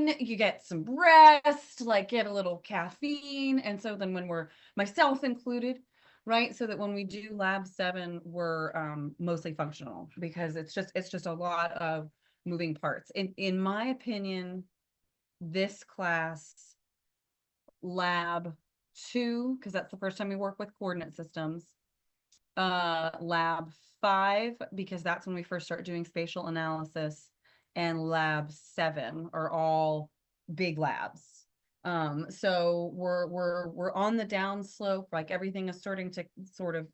in, you get some rest, like get a little caffeine. And so then when we're, myself included, right? So that when we do lab 7, we're mostly functional, because it's just a lot of moving parts. In my opinion, this class, lab 2, because that's the first time we work with coordinate systems, lab 5, because that's when we first start doing spatial analysis, and lab 7 are all big labs. So we're on the down slope, like everything is starting to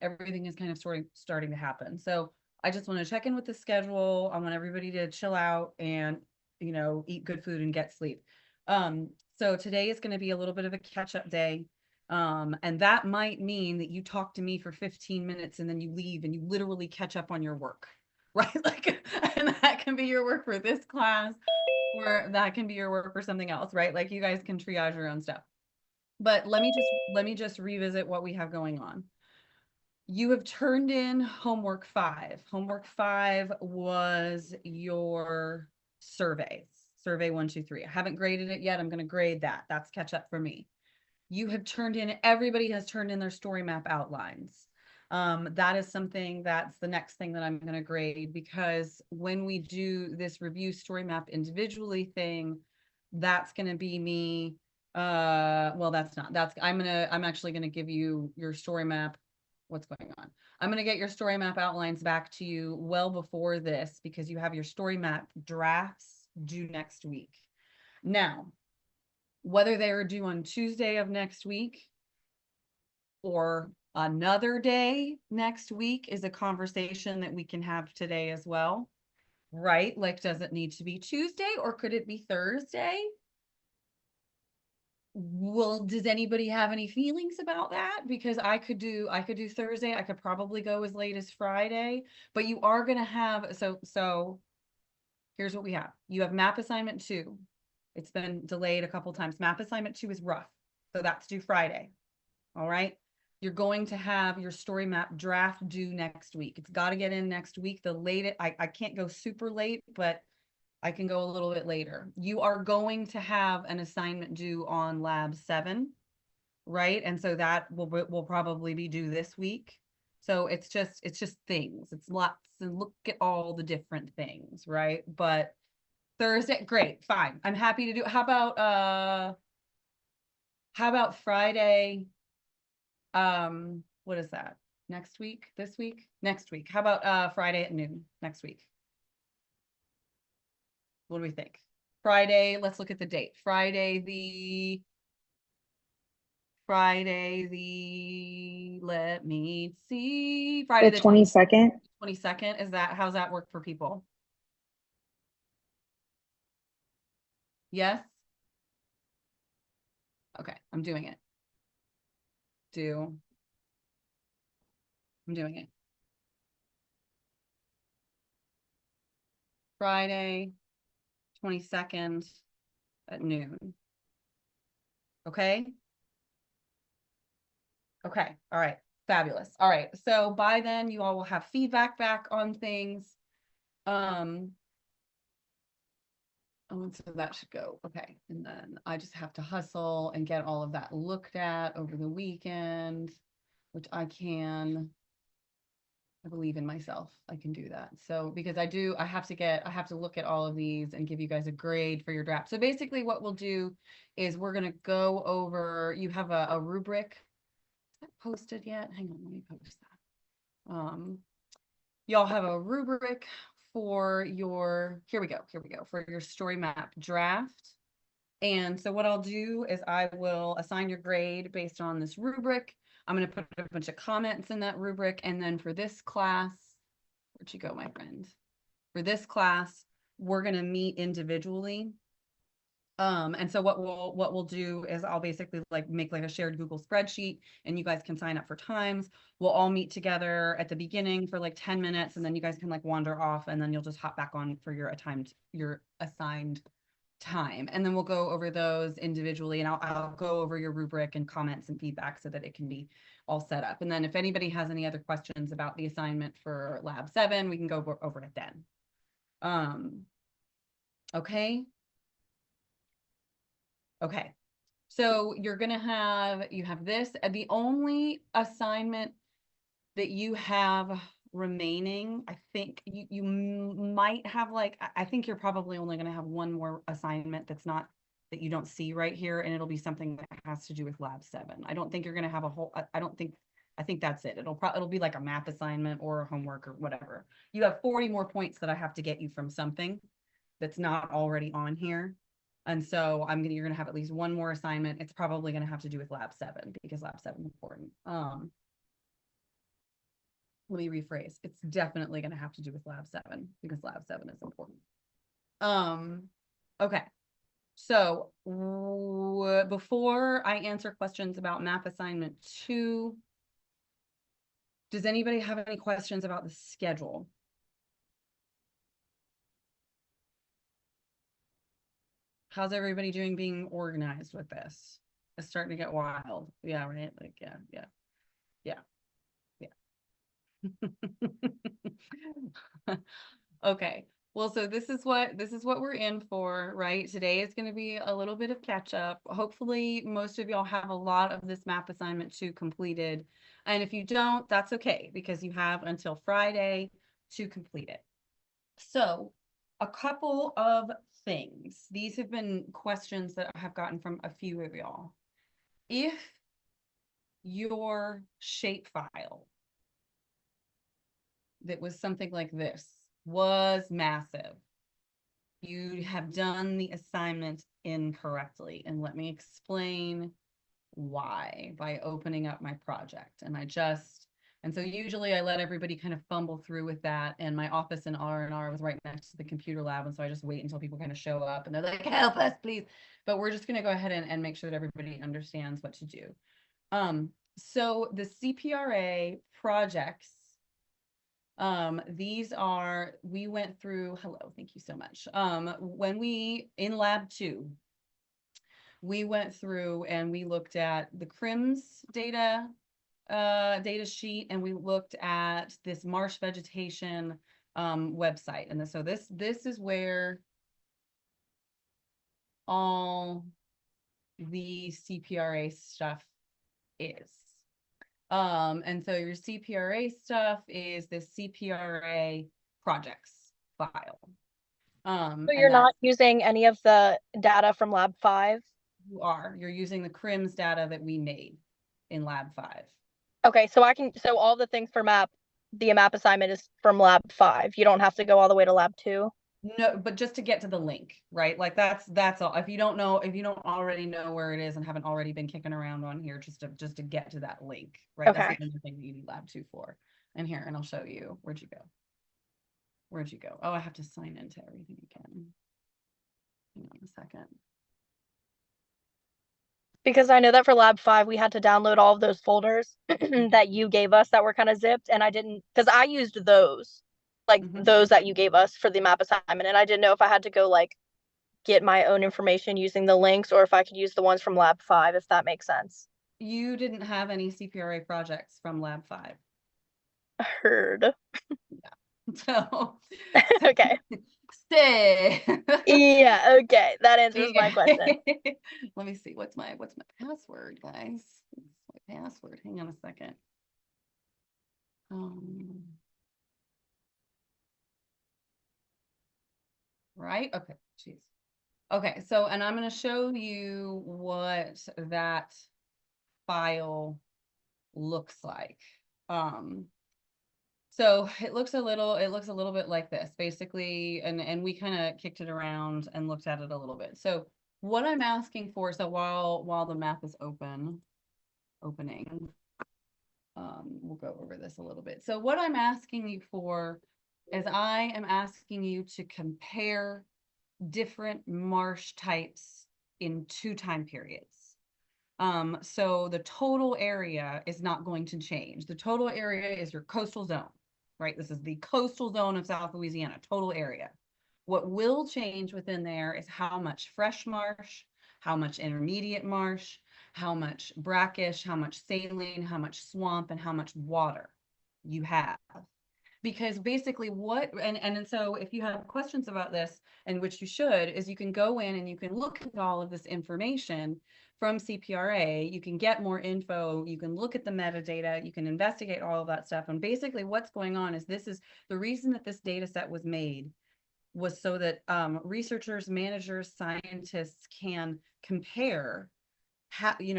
everything is kind of starting to happen. So I just want to check in with the schedule. I want everybody to chill out and, eat good food and get sleep. So today is going to be a little bit of a catch-up day. And that might mean that you talk to me for 15 minutes and then you leave and you literally catch up on your work, right? Like, and that can be your work for this class, or that can be your work for something else, right? Like, you guys can triage your own stuff. But let me just revisit what we have going on. You have turned in homework 5. Homework 5 was your surveys, survey 1, 2, 3. I haven't graded it yet. I'm going to grade that. That's catch up for me. You have turned in, everybody has turned in their story map outlines. That is something, that's the next thing that I'm going to grade, because when we do this review story map individually thing, that's going to be me. Well, I'm actually going to give you your story map. What's going on? I'm going to get your story map outlines back to you well before this, because you have your story map drafts due next week. Now, whether they are due on Tuesday of next week or another day next week is a conversation that we can have today as well, right? Like, does it need to be Tuesday or could it be Thursday? Well, does anybody have any feelings about that? Because I could do Thursday. I could probably go as late as Friday, but you are going to have, so here's what we have. You have map assignment 2. It's been delayed a couple times. Map assignment 2 is rough. So that's due Friday. All right. You're going to have your story map draft due next week. It's got to get in next week. The latest, I can't go super late, but I can go a little bit later. You are going to have an assignment due on lab 7, right? And so that will probably be due this week. So it's just things. It's lots, and look at all the different things, right? But Thursday, great, fine. I'm happy to do. How about Friday? What is that? Next week? This week? Next week. How about Friday at noon next week? What do we think? Friday, let's look at the date. Friday let me see. Friday The 22nd. 22nd. How's that work for people? Yes? Okay, I'm doing it. I'm doing it. Friday, 22nd at noon. Okay? Okay. All right. Fabulous. All right. So by then you all will have feedback back on things. Oh, and so that should go. Okay. And then I just have to hustle and get all of that looked at over the weekend, which I believe in myself. I can do that. So because I have to look at all of these and give you guys a grade for your draft. So basically what we'll do is we're going to go over, you have a rubric. Is that posted yet? Hang on, let me post that. Y'all have a rubric for your, here we go, for your story map draft. And so what I'll do is I will assign your grade based on this rubric. I'm going to put a bunch of comments in that rubric. And then for this class, where'd you go, my friend? For this class, we're going to meet individually. And so what we'll do is I'll basically make a shared Google spreadsheet, and you guys can sign up for times. We'll all meet together at the beginning for 10 minutes, and then you guys can wander off, and then you'll just hop back on for your assigned time. And then we'll go over those individually, and I'll go over your rubric and comments and feedback so that it can be all set up. And then if anybody has any other questions about the assignment for lab 7, we can go over it then. Okay. Okay. So you're gonna have, you have this, the only assignment that you have remaining, I think you might have like, I think you're probably only gonna have one more assignment that's not, that you don't see right here, and it'll be something that has to do with lab 7. I don't think you're gonna have a whole, I don't think, I think that's it. It'll be like a math assignment or a homework or whatever. You have 40 more points that I have to get you from something that's not already on here. And so you're gonna have at least one more assignment. It's probably gonna have to do with lab 7 because lab 7 is important. Let me rephrase. It's definitely gonna have to do with lab 7 because lab 7 is important. Okay. So before I answer questions about math assignment 2, does anybody have any questions about the schedule? How's everybody doing being organized with this? It's starting to get wild. Yeah, right? Like, yeah. Okay. Well, so this is what we're in for, right? Today is going to be a little bit of catch up. Hopefully, most of y'all have a lot of this math assignment 2 completed. And if you don't, that's okay because you have until Friday to complete it. So, a couple of things. These have been questions that I have gotten from a few of y'all. If your shapefile that was something like this was massive, you have done the assignment incorrectly. And let me explain why by opening up my project. And so usually I let everybody kind of fumble through with that. And my office in R&R was right next to the computer lab. And so I just wait until people kind of show up and they're like, help us, please. But we're just going to go ahead and make sure that everybody understands what to do. So the CPRA projects, we went through, hello, thank you so much. When we, in lab 2, we went through and we looked at the CRIMS data sheet, and we looked at this marsh vegetation website. And so this is where all the CPRA stuff is. And so your CPRA stuff is the CPRA projects file. So you're not using any of the data from lab 5? You're using the CRIMS data that we made in lab 5. Okay, so all the things for the map assignment is from lab 5. You don't have to go all the way to lab 2? No, but just to get to the link, right? Like that's all. If you don't already know where it is and haven't already been kicking around on here, just to get to that link, right? Okay. That's the only thing that you need lab 2 for. And here, and I'll show you. Where'd you go? Oh, I have to sign into everything again. Hang on a second. Because I know that for lab 5, we had to download all of those folders that you gave us that were kind of zipped, and I didn't, because I used those, like those that you gave us for the map assignment, and I didn't know if I had to go like get my own information using the links or if I could use the ones from lab 5, if that makes sense. You didn't have any CPRA projects from lab 5. Heard. Yeah. So okay. Stay. Yeah, okay. That answers my question. Let me see. What's my password, guys? What's my password? Hang on a second. Right? Okay. Jeez. Okay. So, and I'm going to show you what that file looks like. So it looks a little bit like this, basically, and we kind of kicked it around and looked at it a little bit. So what I'm asking for, so while the map is opening, we'll go over this a little bit. So what I'm asking you for is I am asking you to compare different marsh types in 2 time periods. So the total area is not going to change. The total area is your coastal zone, right? This is the coastal zone of South Louisiana, total area. What will change within there is how much fresh marsh, how much intermediate marsh, how much brackish, how much saline, how much swamp, and how much water you have. because basically and so if you have questions about this, and which you should, is you can go in and you can look at all of this information from CPRA, you can get more info, you can look at the metadata, you can investigate all of that stuff. And basically what's going on is this is the reason that this data set was made was so that researchers, managers, scientists can compare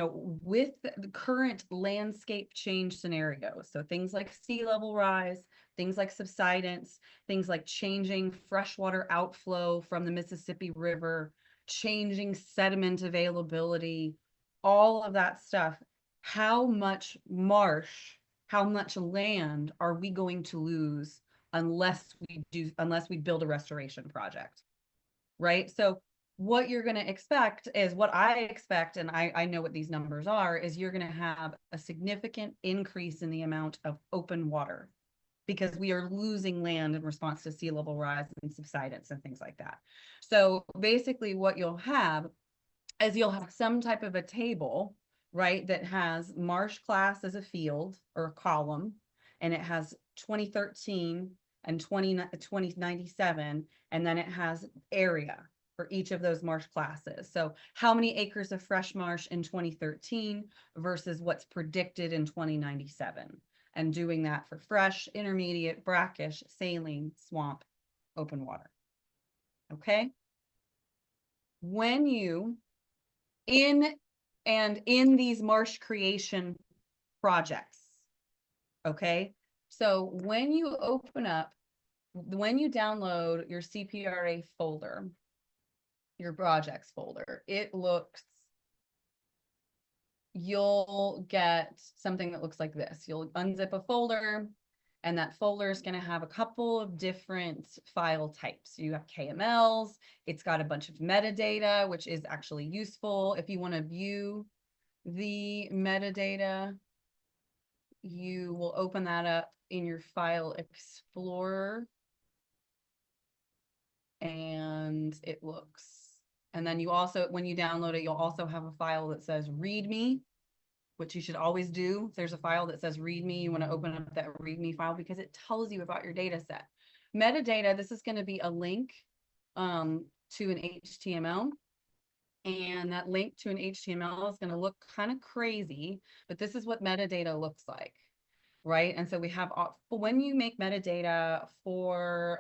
with the current landscape change scenarios. So things like sea level rise, things like subsidence, things like changing freshwater outflow from the Mississippi River, changing sediment availability, all of that stuff. How much marsh, how much land are we going to lose unless we build a restoration project? Right? So what you're going to expect is what I expect, and I know what these numbers are, is you're going to have a significant increase in the amount of open water because we are losing land in response to sea level rise and subsidence and things like that. So basically what you'll have is you'll have some type of a table, right, that has marsh class as a field or a column, and it has 2013 and 2097, and then it has area for each of those marsh classes. So how many acres of fresh marsh in 2013 versus what's predicted in 2097, and doing that for fresh, intermediate, brackish, saline, swamp, open water. Okay. When you in these marsh creation projects, okay, so when you download your CPRA folder, your projects folder, you'll get something that looks like this. You'll unzip a folder, and that folder is going to have a couple of different file types. You have KMLs, it's got a bunch of metadata, which is actually useful. If you want to view the metadata, you will open that up in your file explorer, and and then you also, when you download it, you'll also have a file that says README, which you should always do. If there's a file that says README, you want to open up that README file because it tells you about your data set. Metadata, this is going to be a link to an HTML. And that link to an HTML is going to look kind of crazy, but this is what metadata looks like, right? And so we have, when you make metadata for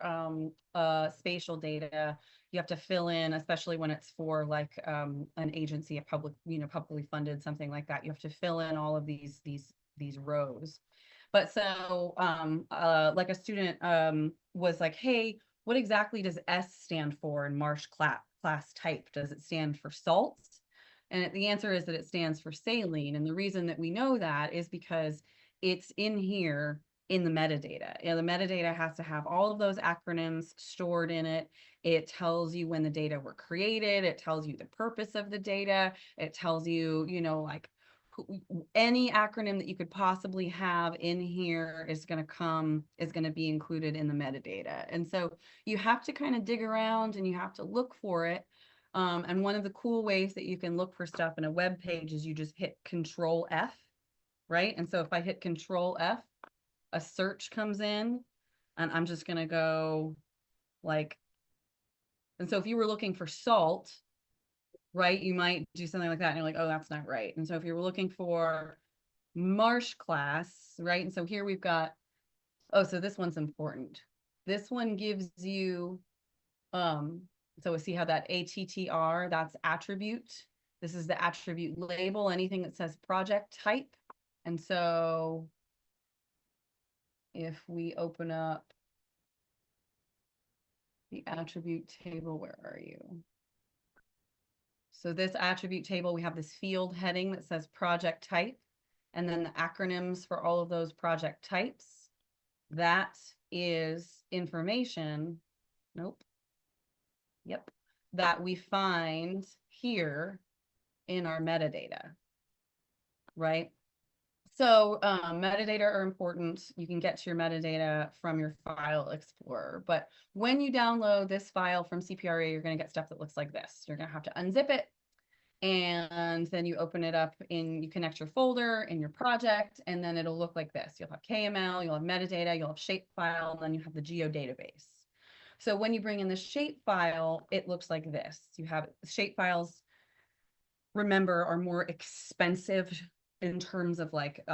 spatial data, you have to fill in, especially when it's for like an agency, a publicly funded, something like that. You have to fill in all of these rows. But so like a student was like, hey, what exactly does S stand for in marsh class type? Does it stand for salts? And the answer is that it stands for saline. And the reason that we know that is because it's in here in the metadata. The metadata has to have all of those acronyms stored in it. It tells you when the data were created. It tells you the purpose of the data. It tells you, like any acronym that you could possibly have in here is going to be included in the metadata. And so you have to kind of dig around and you have to look for it. And one of the cool ways that you can look for stuff in a web page is you just hit Control F, right? And so if I hit Control F, a search comes in, and I'm just going to go like, and so if you were looking for salt, right, you might do something like that and you're like, oh, that's not right. And so if you were looking for marsh class, right, and so here we've got, oh, so this one's important. This one gives you, so we see how that ATTR, that's attribute. This is the attribute label, anything that says project type. And so if we open up the attribute table, where are you? So this attribute table, we have this field heading that says project type, and then the acronyms for all of those project types. That is information, nope, yep, that we find here in our metadata, right? So metadata are important. You can get to your metadata from your file explorer, but when you download this file from CPRA, you're going to get stuff that looks like this. You're going to have to unzip it, And then you open it up you connect your folder in your project, and then it'll look like this. You'll have KML, you'll have metadata, you'll have shapefile, and then you have the geodatabase. So when you bring in the shapefile, it looks like this. You have shapefiles, remember, are more expensive in terms of like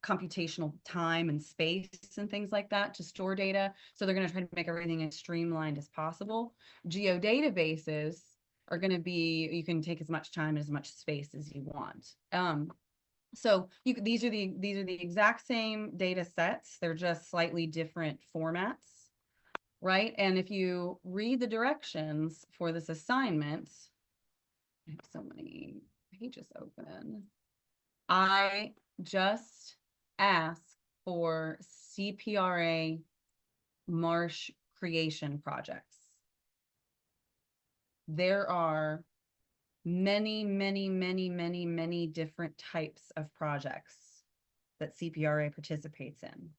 computational time and space and things like that to store data. So they're going to try to make everything as streamlined as possible. Geodatabases are going to be, you can take as much time and as much space as you want. So these are the exact same data sets. They're just slightly different formats, right? And if you read the directions for this assignment, I have so many pages open. I just asked for CPRA marsh creation projects. There are many, many, many, many, many different types of projects that CPRA participates in.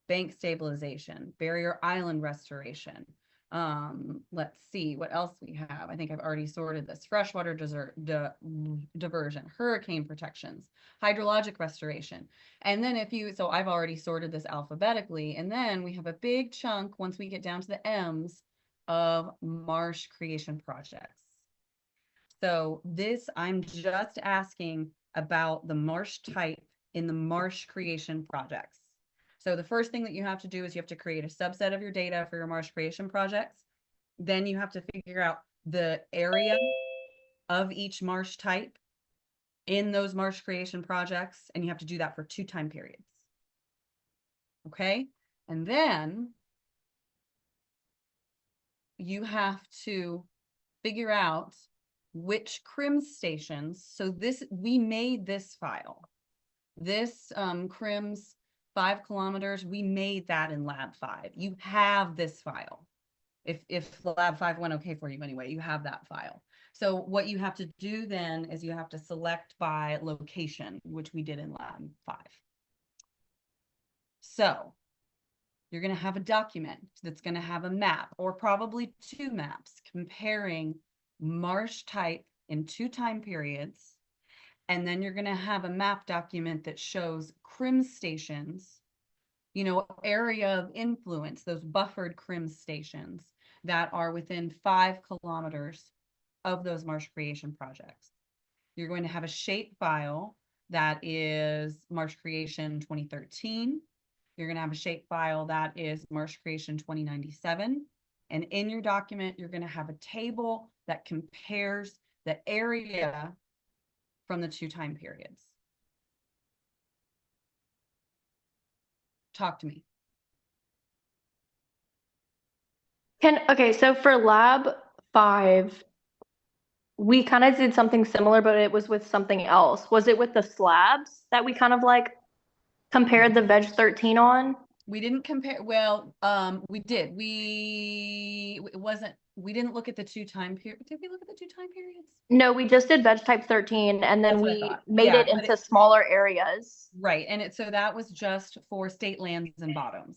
Bank stabilization, barrier island restoration. Let's see what else we have. I think I've already sorted this. Freshwater diversion, hurricane protections, hydrologic restoration. And then so I've already sorted this alphabetically. And then we have a big chunk, once we get down to the M's, of marsh creation projects. So I'm just asking about the marsh type in the marsh creation projects. So the first thing that you have to do is you have to create a subset of your data for your marsh creation projects. Then you have to figure out the area of each marsh type in those marsh creation projects, and you have to do that for 2 time periods. Okay? And then you have to figure out which CRIM stations. So we made this file. This CRIMS 5 kilometers, we made that in lab 5. You have this file. If lab 5 went okay for you anyway, you have that file. So what you have to do then is you have to select by location, which we did in lab 5. So you're going to have a document that's going to have a map, or probably 2 maps, comparing marsh type in 2 time periods. And then you're going to have a map document that shows CRIM stations, area of influence, those buffered CRIM stations that are within 5 kilometers of those marsh creation projects. You're going to have a shape file that is marsh creation 2013. You're going to have a shape file that is marsh creation 2097. And in your document, you're going to have a table that compares the area from the 2 time periods. Talk to me. Okay, so for lab 5, we kind of did something similar, but it was with something else. Was it with the slabs that we kind of like compared the Veg 13 on? We didn't compare. Well, we did. We didn't look at the 2 time period. Did we look at the 2 time periods? No, we just did Veg type 13, and then we made Yeah, it into smaller areas. Right. And so that was just for state lands and bottoms.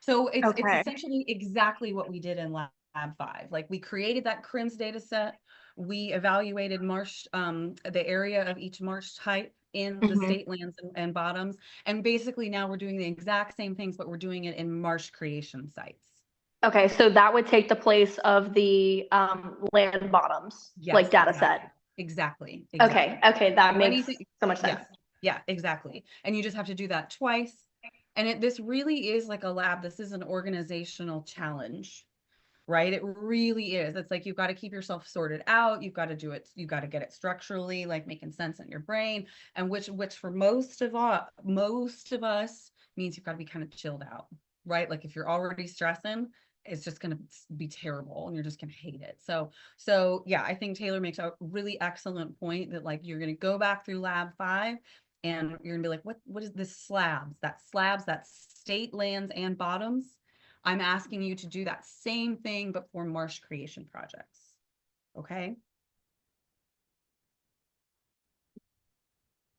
So it's essentially exactly what we did in lab 5. Like, we created that CRIMS data set. We evaluated the area of each marsh type in the state lands and bottoms. And basically now we're doing the exact same things, but we're doing it in marsh creation sites. Okay, so that would take the place of the land bottoms, like data set. Exactly. Okay, that makes so much sense. Yeah, exactly. And you just have to do that twice. And this really is like a lab. This is an organizational challenge, right? It really is. It's like, you've got to keep yourself sorted out. You've got to do it. You've got to get it structurally, like making sense in your brain. And which for most of us means you've got to be kind of chilled out, right? Like, if you're already stressing, it's just going to be terrible and you're just going to hate it. So yeah, I think Taylor makes a really excellent point that, like, you're going to go back through lab 5 and you're gonna be like, what is this slabs, that's state lands and bottoms. I'm asking you to do that same thing, but for marsh creation projects. Okay.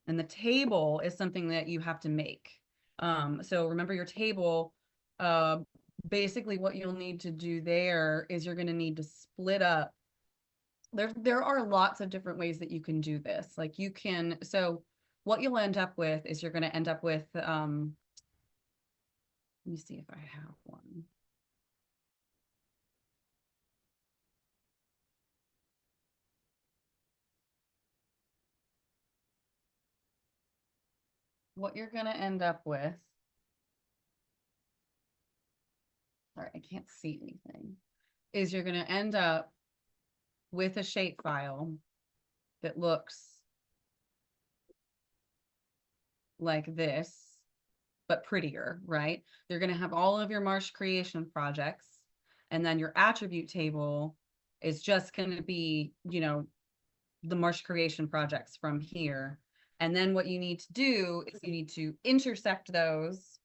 And the table is something that you have to make. So remember your table, basically what you'll need to do there is you're going to need to split up There are lots of different ways that you can do this. Like you can, so what you'll end up with is you're going to end up with, let me see if I have one. What you're going to end up with, sorry, I can't see anything, is you're going to end up with a shape file that looks like this, but prettier, right? You're going to have all of your Marsh creation projects, and then your attribute table is just going to be, you know, the Marsh creation projects from here. And then what you need to do is you need to intersect those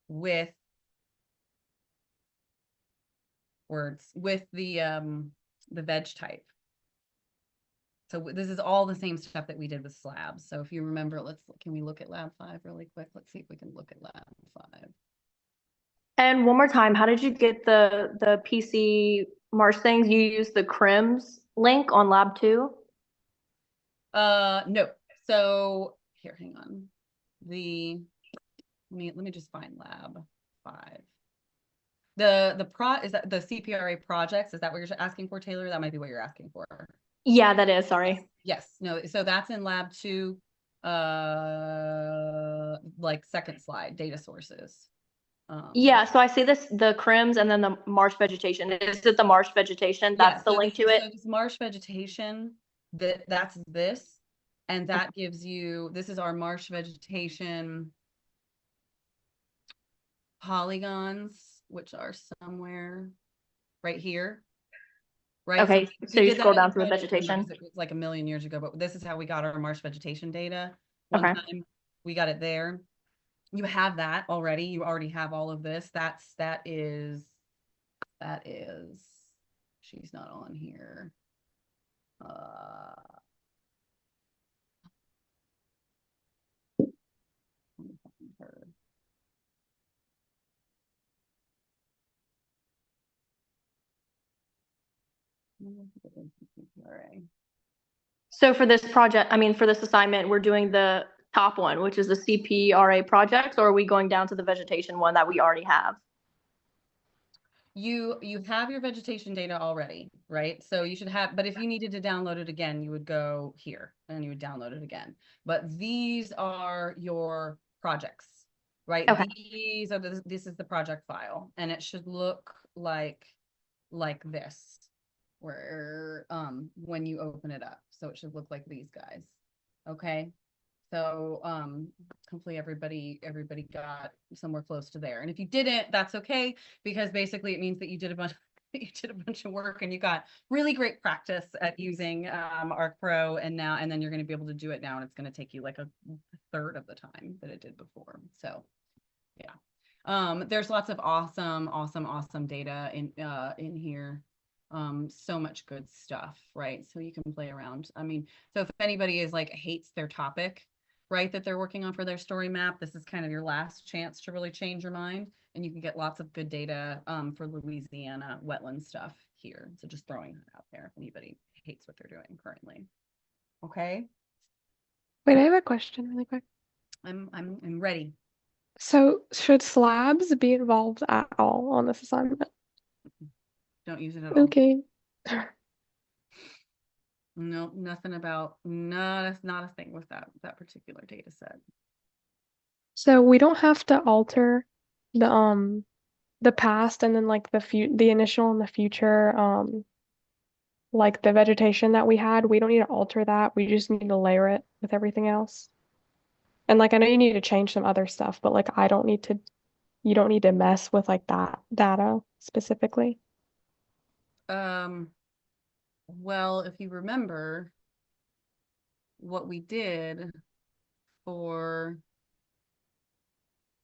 with words, with the veg type. So this is all the same stuff that we did with slabs. So if you remember, can we look at lab 5 really quick? Let's see if we can look at lab 5. And one more time, how did you get the PC Marsh things? You used the Crims link on Lab 2? No. So here, hang on. Let me just find lab 5. Is that the CPRA projects? Is that what you're asking for, Taylor? That might be what you're asking for. Yeah, that is, sorry. Yes. No, so that's in lab 2, like second slide, data sources. Yeah, so I see the Crims and then the marsh vegetation. Is it the marsh vegetation? That's the link to it? So this marsh vegetation, that's this, and that gives you, this is our marsh vegetation polygons, which are somewhere right here. Right. Okay, so you scroll down to the vegetation. It was like a million years ago, but this is how we got our marsh vegetation data. One Okay. time we got it there. You have that already. You already have all of this. That is, she's not on here. Let me find her. So for this project, I mean, for this assignment, we're doing the top one, which is the CPRA projects, or are we going down to the vegetation one that we already have? You have your vegetation data already, right? So you should have, but if you needed to download it again, you would go here and you would download it again. But these are your projects, right? Okay. This is the project file, and it should look like this, where when you open it up. So it should look like these guys. Okay. So hopefully everybody got somewhere close to there. And if you didn't, that's okay, because basically it means that you did a bunch of work and you got really great practice at using Arc Pro, and then you're going to be able to do it now, and it's going to take you like a third of the time that it did before. So yeah. There's lots of awesome data in here. So much good stuff, right? So you can play around. I mean, so if anybody is like hates their topic, right, that they're working on for their story map, this is kind of your last chance to really change your mind, and you can get lots of good data for Louisiana wetland stuff here. So just throwing that out there if anybody hates what they're doing currently. Okay. Wait, I have a question really quick. I'm ready. So should slabs be involved at all on this assignment? Don't use it at all. Okay. No, nothing about, no, that's not a thing with that particular data set. So we don't have to alter the past and then like the initial and the future like the vegetation that we had. We don't need to alter that. We just need to layer it with everything else. And like I know you need to change some other stuff, but like you don't need to mess with like that data specifically. Well, if you remember what we did for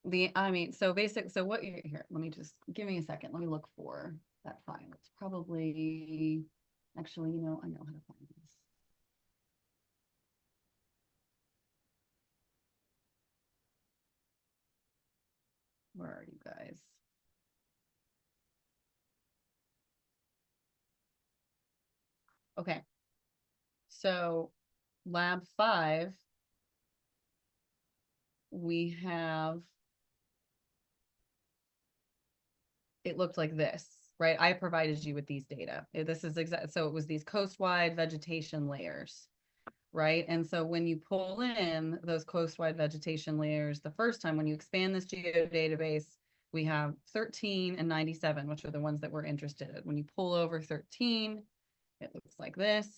so what you here, let me just give me a second. Let me look for that file. It's probably, actually, I know how to find this. Where are you guys? Okay. So lab 5, we have, it looked like this, right? I provided you with these data. This is exact. So it was these coastwide vegetation layers, right? And so when you pull in those coastwide vegetation layers, the first time when you expand this geodatabase, we have 13 and 97, which are the ones that we're interested in. When you pull over 13, it looks like this.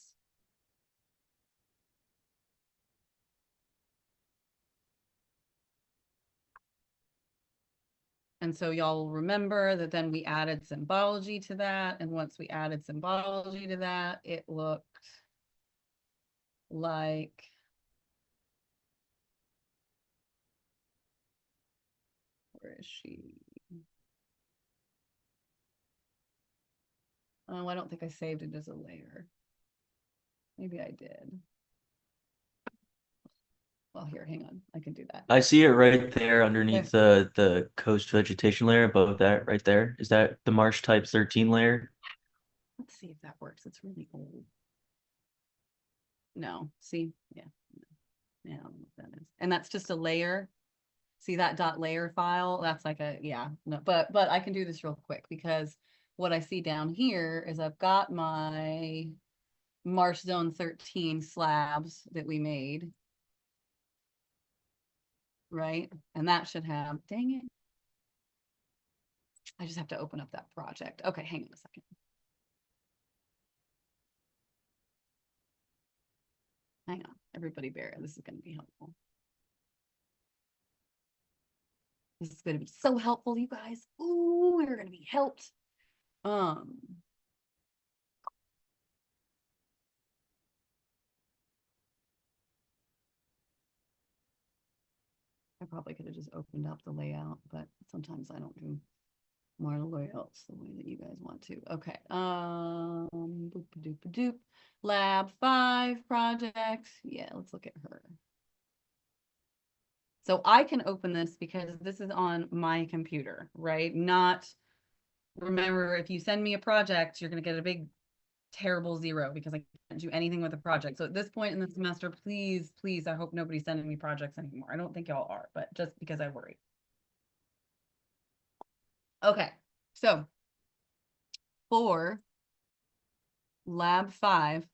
And so y'all remember that then we added symbology to that. And once we added symbology to that, it looked like where is she? Oh, I don't think I saved it as a layer. Maybe I did. Well, here, hang on. I can do that. I see it right there underneath the coast vegetation layer above that right there. Is that the marsh type 13 layer? Let's see if that works. It's really old. No, see, yeah. Yeah, I don't know what that is. And that's just a layer. See that dot layer file? That's like a, yeah, no, but I can do this real quick because what I see down here is I've got my Marsh Zone 13 slabs that we made. Right? And that should have, dang it. I just have to open up that project. Okay, hang on a second. Hang on, everybody bear. This is going to be helpful. This is going to be so helpful, you guys. Ooh, we're going to be helped. I probably could have just opened up the layout, but sometimes I don't do more layouts the way that you guys want to. Okay. Boop doop doop. Lab 5 project. Yeah, let's look at her. So I can open this because this is on my computer, right? Not, remember, if you send me a project, you're going to get a big, terrible 0 because I can't do anything with a project. So at this point in the semester, please, please, I hope nobody's sending me projects anymore. I don't think y'all are, but just because I worry. Okay, so for lab 5,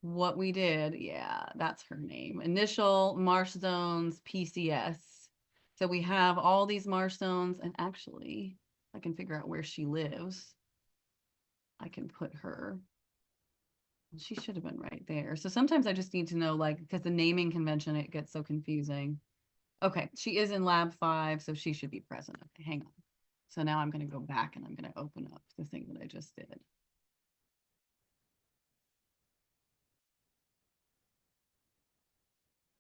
what we did, yeah, that's her name. Initial marsh zones PCS. So we have all these marsh zones, and actually, I can figure out where she lives. I can put her. She should have been right there. So sometimes I just need to know, like, because the naming convention, it gets so confusing. Okay, she is in lab 5, so she should be present. Okay, hang on. So now I'm going to go back and I'm going to open up the thing that I just did.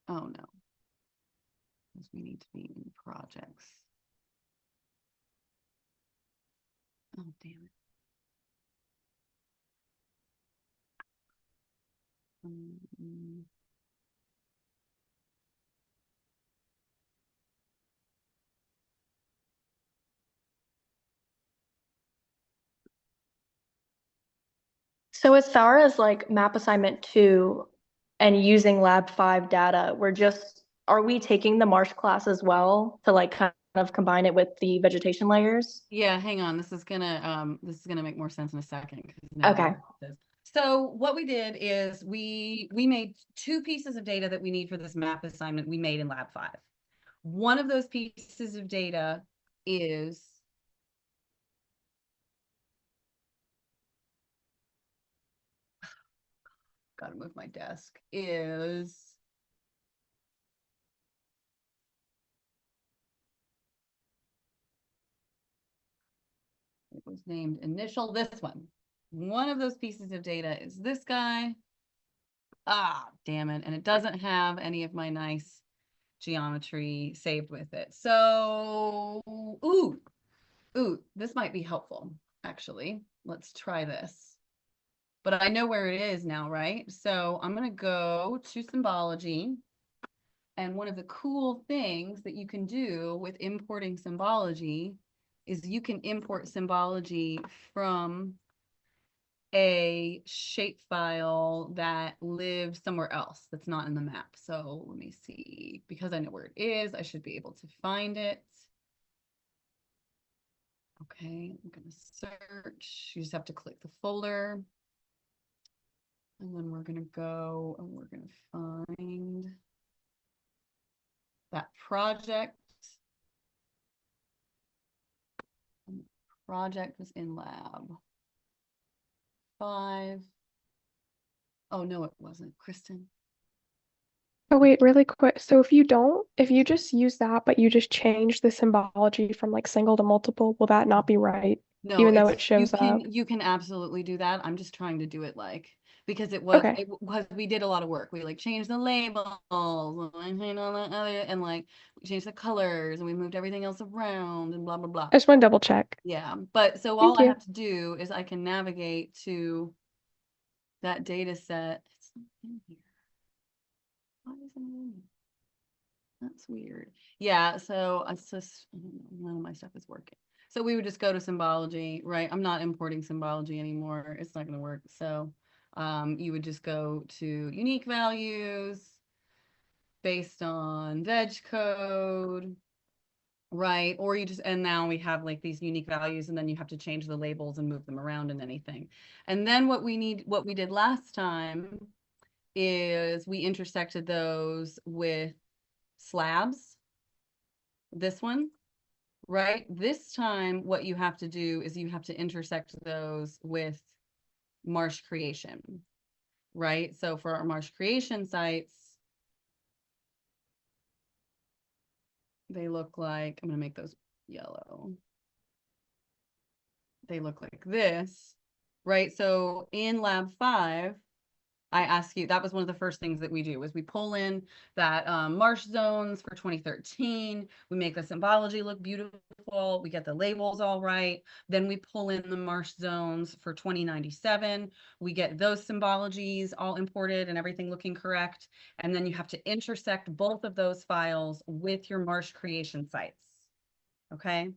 Oh no, because we need to be in projects. Oh, damn it. So as far as like map assignment 2 and using lab 5 data, are we taking the marsh class as well to like kind of combine it with the vegetation layers? Yeah, hang on. This is gonna make more sense in a second. Now Okay. So what we did is we made 2 pieces of data that we need for this map assignment we made in lab 5. One of those pieces of data is gotta move my desk, is it was named initial, this one. One of those pieces of data is this guy. Ah, damn it. And it doesn't have any of my nice geometry saved with it. So, ooh, this might be helpful, actually. Let's try this. But I know where it is now, right? So I'm going to go to symbology. And one of the cool things that you can do with importing symbology is you can import symbology from a shapefile that lives somewhere else that's not in the map. So let me see, because I know where it is, I should be able to find it. Okay, I'm gonna search. You just have to click the folder. And then we're gonna go and we're gonna find that project. And the project was in lab 5. Oh, no, it wasn't, Kristen. Oh, wait, really quick. So if you just use that, but you just change the symbology from like single to multiple, will that not be right? No, Even though it's it shows up. you can absolutely do that. I'm just trying to do it like because Okay. it was we did a lot of work. We like changed the labels and changed all that other and like we changed the colors and we moved everything else around and blah blah blah. I just want to double check. Yeah, but so all Thank I you. have to do is I can navigate to that data set. It's not in here. Why isn't it in here? That's weird. Yeah, so it's just I don't know, none of my stuff is working. So we would just go to symbology, right? I'm not importing symbology anymore. It's not going to work. So you would just go to unique values based on veg code, right? Or you just, and now we have like these unique values and then you have to change the labels and move them around and anything. And then what we did last time is we intersected those with slabs. This one. Right? This time, what you have to do is you have to intersect those with marsh creation, right? So for our marsh creation sites, they look like, I'm going to make those yellow. They look like this, right? So in lab 5, I ask you, that was one of the first things that we do was we pull in that marsh zones for 2013. We make the symbology look beautiful. We get the labels all right. Then we pull in the marsh zones for 2097. We get those symbologies all imported and everything looking correct. And then you have to intersect both of those files with your marsh creation sites. Okay.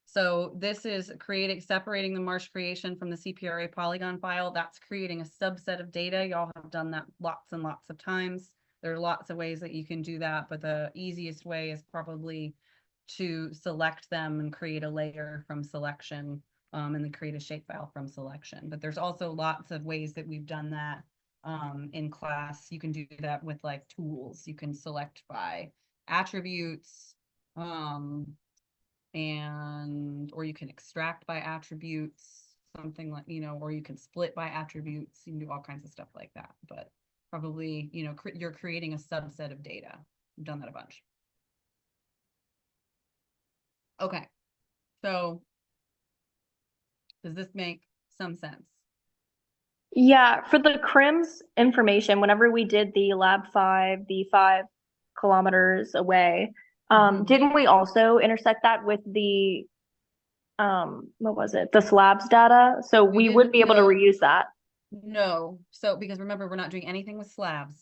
So this is separating the marsh creation from the CPRA polygon file. That's creating a subset of data. Y'all have done that lots and lots of times. There are lots of ways that you can do that, but the easiest way is probably to select them and create a layer from selection, and then create a shapefile from selection. But there's also lots of ways that we've done that in class. You can do that with like tools. You can select by attributes, and or you can extract by attributes, something like, or you can split by attributes. You can do all kinds of stuff like that, but probably, you're creating a subset of data. I've done that a bunch. Okay, so does this make some sense? Yeah, for the CRIMS information, whenever we did the lab 5, the 5 kilometers away, didn't we also intersect that with the what was it? The slabs data? So we would be able to reuse that. No. So because remember, we're not doing anything with slabs.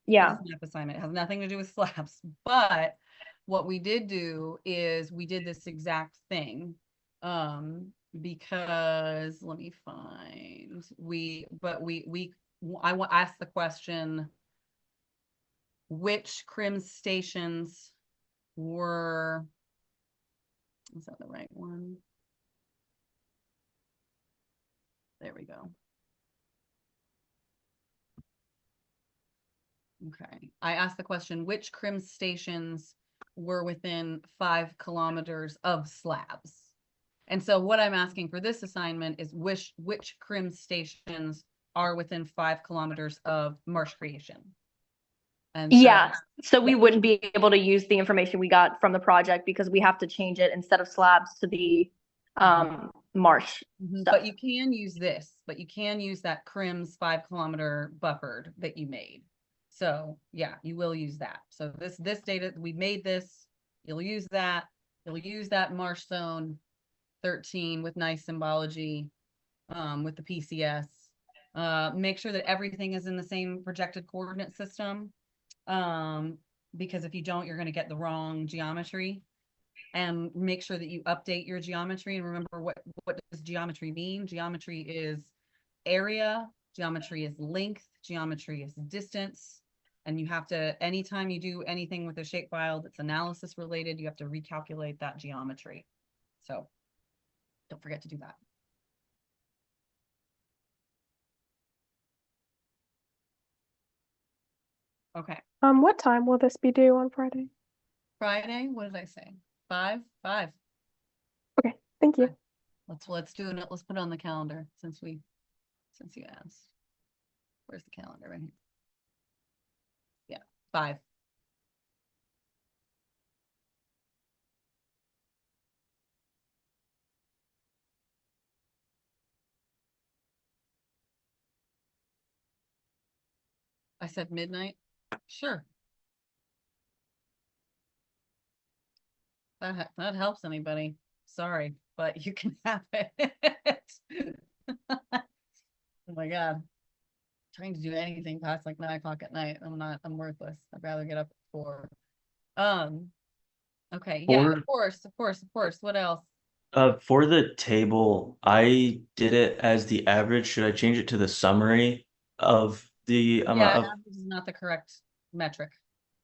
Yeah. This map assignment. It has nothing to do with slabs. But what we did do is we did this exact thing. Because let me find I asked the question, which CRIM stations were, is that the right one? There we go. Okay. I asked the question, which CRIM stations were within 5 kilometers of slabs? And so what I'm asking for this assignment is which CRIM stations are within 5 kilometers of marsh creation? And so we wouldn't be able to use the information we got from the project because we have to change it instead of slabs to the marsh stuff. But you can use this, but you can use that CRIMS 5 kilometer buffered that you made. So yeah, you will use that. So this data, we made this, you'll use that marsh zone 13 with nice symbology, with the PCS. Make sure that everything is in the same projected coordinate system. Because if you don't, you're going to get the wrong geometry. and make sure that you update your geometry. And remember, what does geometry mean? Geometry is area, geometry is length, geometry is distance. And you have to, anytime you do anything with a shapefile that's analysis related, you have to recalculate that geometry. So don't forget to do that. Okay. What time will this be due on Friday? Friday, what did I say? 5? 5. Okay, thank you. Let's do it. Let's put it on the calendar since you asked. Where's the calendar? Right here. Yeah, 5. I said midnight. Sure. That helps anybody. Sorry, but you can have it. Oh my God. Trying to do anything past like 9 o'clock at night. I'm worthless. I'd rather get up at 4. Okay, yeah, of course. What else? For the table, I did it as the average. Should I change it to the summary of the amount Yeah, of? average is not the correct metric.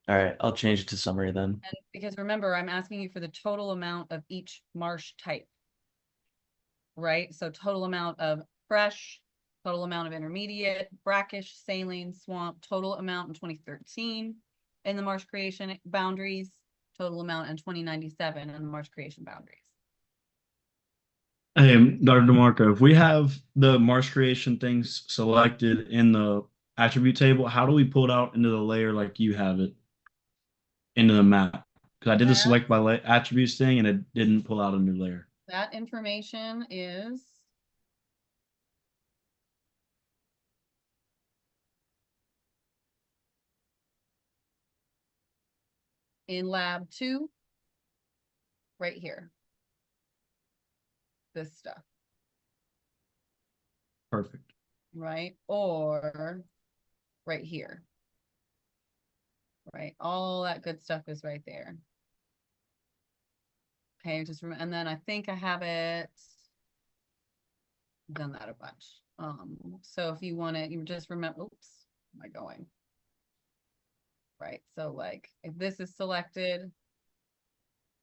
All right, I'll change it to summary then. And because remember, I'm asking you for the total amount of each marsh type. Right? So total amount of fresh, total amount of intermediate, brackish, saline, swamp, total amount in 2013 in the marsh creation boundaries, total amount in 2097 in the marsh creation boundaries. Hey, Dr. Demarco, if we have the marsh creation things selected in the attribute table, how do we pull it out into the layer like you have it into the map? Because I did the select by attributes thing and it didn't pull out a new layer. That information is in lab 2, right here. This stuff. Perfect. Right? Or right here. Right? All that good stuff is right there. Okay, just remember, and then I think I have it done that a bunch. So if you want it, you just remember, oops, where am I going? Right, so like if this is selected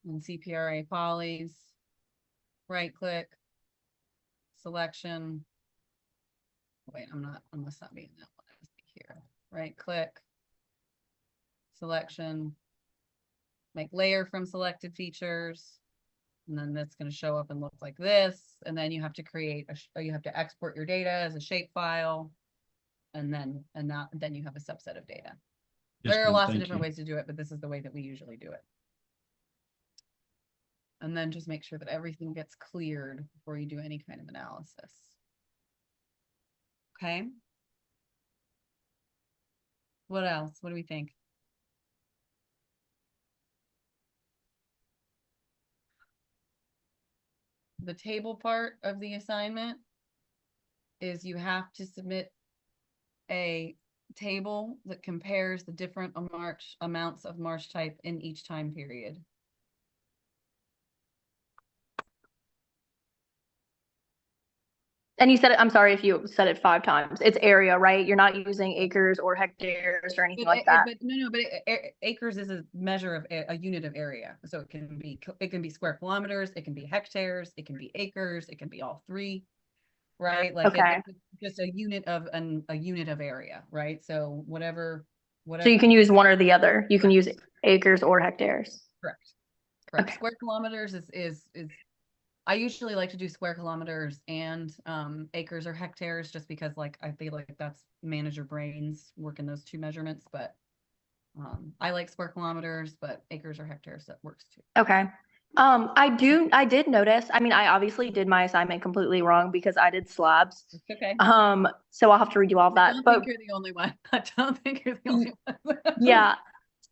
in CPRA polys, right click, selection. Wait, I must not be in that one. I must be here. Right click, selection, make layer from selected features. And then that's going to show up and look like this. And then you have to you have to export your data as a shape file. And then you have a subset of data. Yes, There are ma'am. lots of Thank different you. ways to do it, but this is the way that we usually do it. And then just make sure that everything gets cleared before you do any kind of analysis. Okay. What else? What do we think? The table part of the assignment is you have to submit a table that compares the different amounts of marsh type in each time period. And you said it, I'm sorry if you said it 5 times. It's area, right? You're not using acres or hectares or anything like that. But no, but acres is a measure of a unit of area. So it can be square kilometers, it can be hectares, it can be acres, it can be all 3, right? Like Okay. it's just a unit of a unit of area, right? So whatever. So you can use one or the other. You can use acres or hectares. Correct. Okay. Square kilometers is I usually like to do square kilometers and acres or hectares just because like I feel like that's manager brains working those 2 measurements, but I like square kilometers, but acres or hectares, that works too. Okay. I did notice, I mean, I obviously did my assignment completely wrong because I did slabs. Okay. So I'll have to redo all of I that. don't But think you're the only one. I don't think you're the only one. yeah.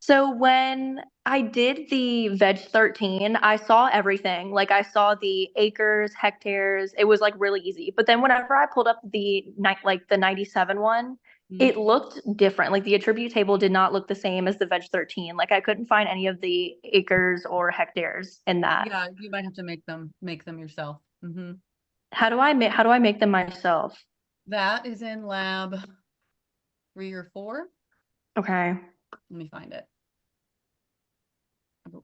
So when I did the Veg 13, I saw everything. Like I saw the acres, hectares. It was like really easy. But then whenever I pulled up the 97 one, it looked different. Like the attribute table did not look the same as the Veg 13. Like I couldn't find any of the acres or hectares in that. Yeah, you might have to make them yourself. How do I make them myself? That is in lab 3 or 4. Okay. Let me find it.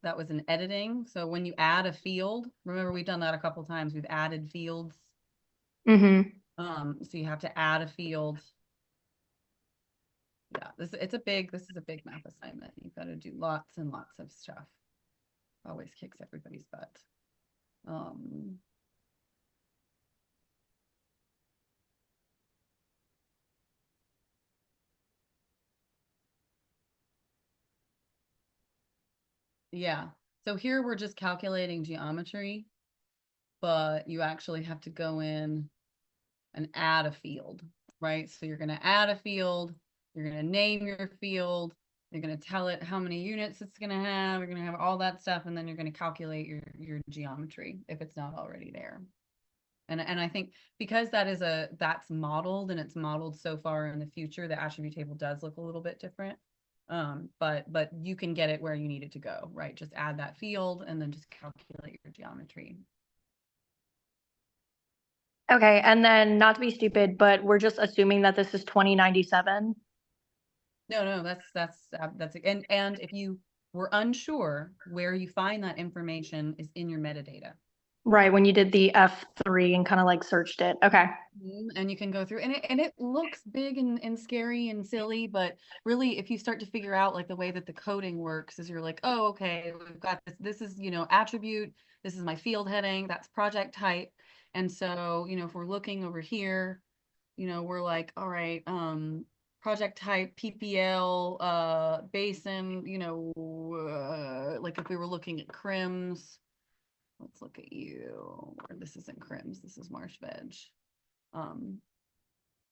That was in editing. So when you add a field, remember we've done that a couple times. We've added fields. Mm-hmm. So you have to add a field. Yeah, this is a big map assignment. You've got to do lots and lots of stuff. Always kicks everybody's butt. Yeah. So here we're just calculating geometry, but you actually have to go in and add a field, right? So you're going to add a field, you're going to name your field, you're going to tell it how many units it's going to have, you're going to have all that stuff, and then you're going to calculate your geometry if it's not already there. And I think because that's modeled and it's modeled so far in the future, the attribute table does look a little bit different. But you can get it where you need it to go, right? Just add that field and then just calculate your geometry. Okay, and then not to be stupid, but we're just assuming that this is 2097. No, that's and if you were unsure, where you find that information is in your metadata. Right, when you did the F3 and kind of like searched it. Okay. And you can go through and it looks big and scary and silly, but really if you start to figure out like the way that the coding works is you're like, oh, okay, we've got this is, attribute, this is my field heading, that's project type. And so, if we're looking over here, we're like, all right, project type, PPL, basin, like if we were looking at crims, let's look at you, or this isn't crims, this is marsh veg.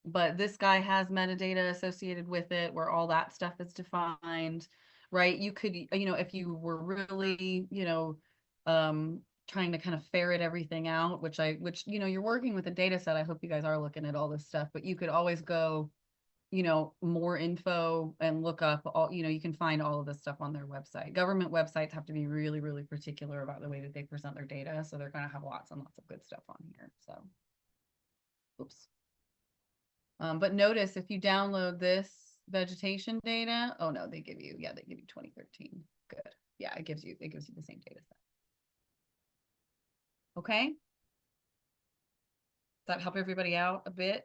But this guy has metadata associated with it where all that stuff is defined, right? You could, if you were really, trying to kind of ferret everything out, which you're working with a data set. I hope you guys are looking at all this stuff, but you could always go, more info and look up all, you can find all of this stuff on their website. Government websites have to be really, really particular about the way that they present their data. So they're going to have lots and lots of good stuff on here. So, oops. But notice if you download this vegetation data, oh no, they give you 2013. Good. Yeah, it gives you the same data set. Okay. Does that help everybody out a bit?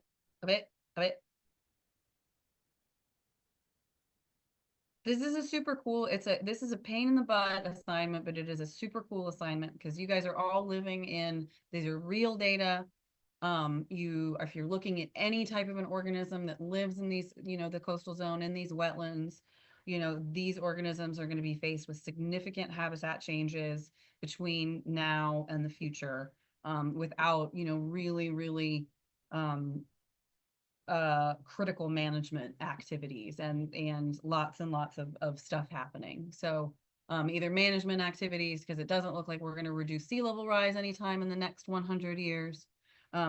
This is a super cool, this is a pain in the butt assignment, but it is a super cool assignment because you guys are all living in, these are real data. If you're looking at any type of an organism that lives in these, the coastal zone, in these wetlands, these organisms are going to be faced with significant habitat changes between now and the future, without, really, really, critical management activities and lots of stuff happening. So either management activities, because it doesn't look like we're going to reduce sea level rise anytime in the next 100 years.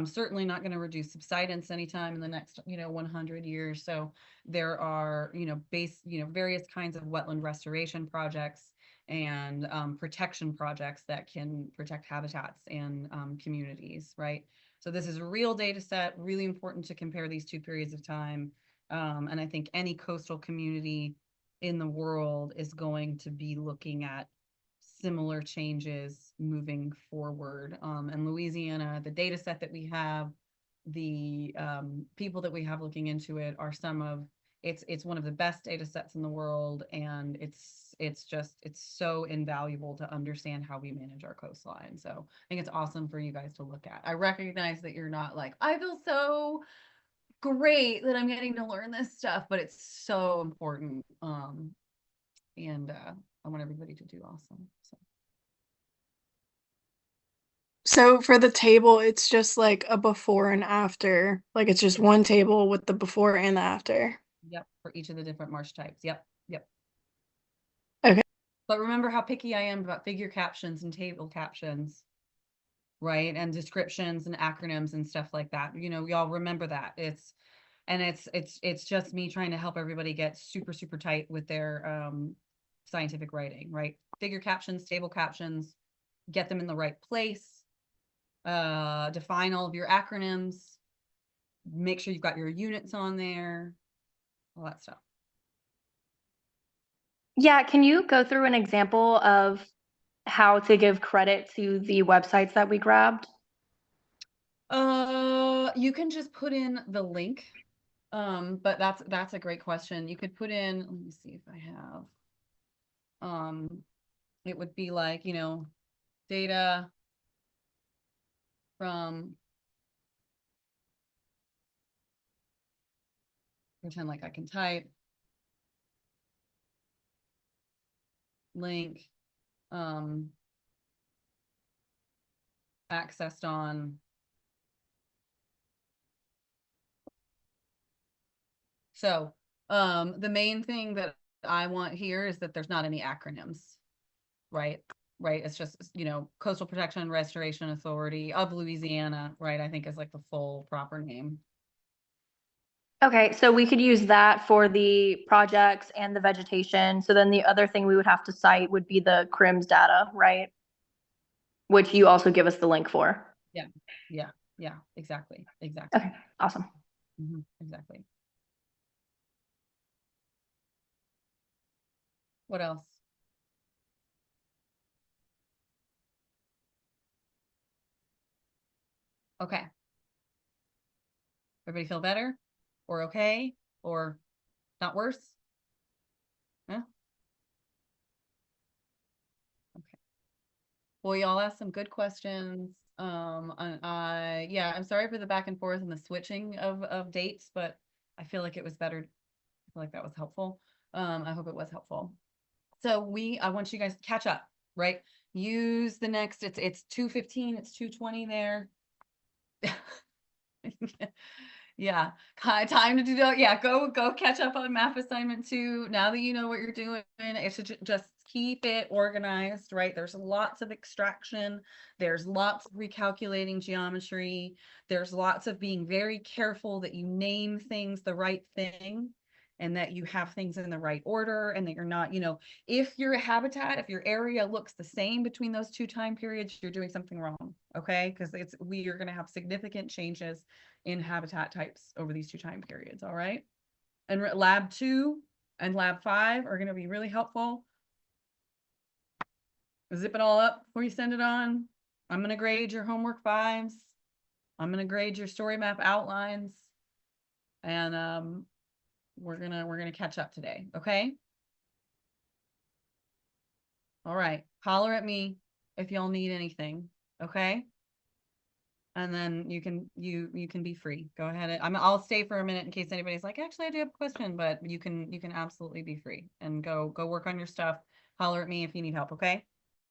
Certainly not going to reduce subsidence anytime in the next 100 years. So there are various kinds of wetland restoration projects and protection projects that can protect habitats and communities, right? So this is a real data set, really important to compare these two periods of time. And I think any coastal community in the world is going to be looking at similar changes moving forward. And Louisiana, the data set that we have, the people that we have looking into it are it's one of the best data sets in the world, and it's so invaluable to understand how we manage our coastline. So I think it's awesome for you guys to look at. I recognize that you're not like, I feel so great that I'm getting to learn this stuff, but it's so important. And I want everybody to do awesome. So for the table, it's just like a before and after. Like it's just one table with the before and the after. Yep, for each of the different marsh types. Yep. But remember how picky I am about figure captions and table captions, right? And descriptions and acronyms and stuff like that. You know, y'all remember that. It's just me trying to help everybody get super, super tight with their scientific writing, right? Figure captions, table captions, get them in the right place, define all of your acronyms, make sure you've got your units on there, all that stuff. Yeah, can you go through an example of how to give credit to the websites that we grabbed? You can just put in the link. But that's a great question. You could put in, let me see if I have. It would be like, you know, data from, pretend like I can type, link, accessed on so the main thing that I want here is that there's not any acronyms, right? Right, it's just, you know, Coastal Protection and Restoration Authority of Louisiana, right? I think is like the full proper name. Okay, so we could use that for the projects and the vegetation. So then the other thing we would have to cite would be the CRIMS data, right? Which you also give us the link for. Yeah, exactly. Okay, awesome. Exactly. What else? Okay. Everybody feel better or okay or not worse? Yeah. Okay. Well, y'all asked some good questions. And yeah, I'm sorry for the back and forth and the switching of dates, but I feel like it was better. I feel like that was helpful. I hope it was helpful. So I want you guys to catch up, right? Use the next, it's 2:15, it's 2:20 there. Yeah, time to do that. Yeah, go catch up on math assignment 2. Now that you know what you're doing, it should just keep it organized, right? There's lots of extraction, there's lots of recalculating geometry, there's lots of being very careful that you name things the right thing and that you have things in the right order and that you're not, you know, if your habitat, if your area looks the same between those 2 time periods, you're doing something wrong, okay? Because we are going to have significant changes in habitat types over these 2 time periods, all right? And lab 2 and lab 5 are going to be really helpful. Zip it all up before you send it on. I'm going to grade your homework 5s. I'm going to grade your story map outlines. And we're gonna catch up today, okay? All right, holler at me if y'all need anything, okay? And then you can be free. Go ahead. I'll stay for a minute in case anybody's like, actually, I do have a question, but you can absolutely be free and go work on your stuff. Holler at me if you need help, okay?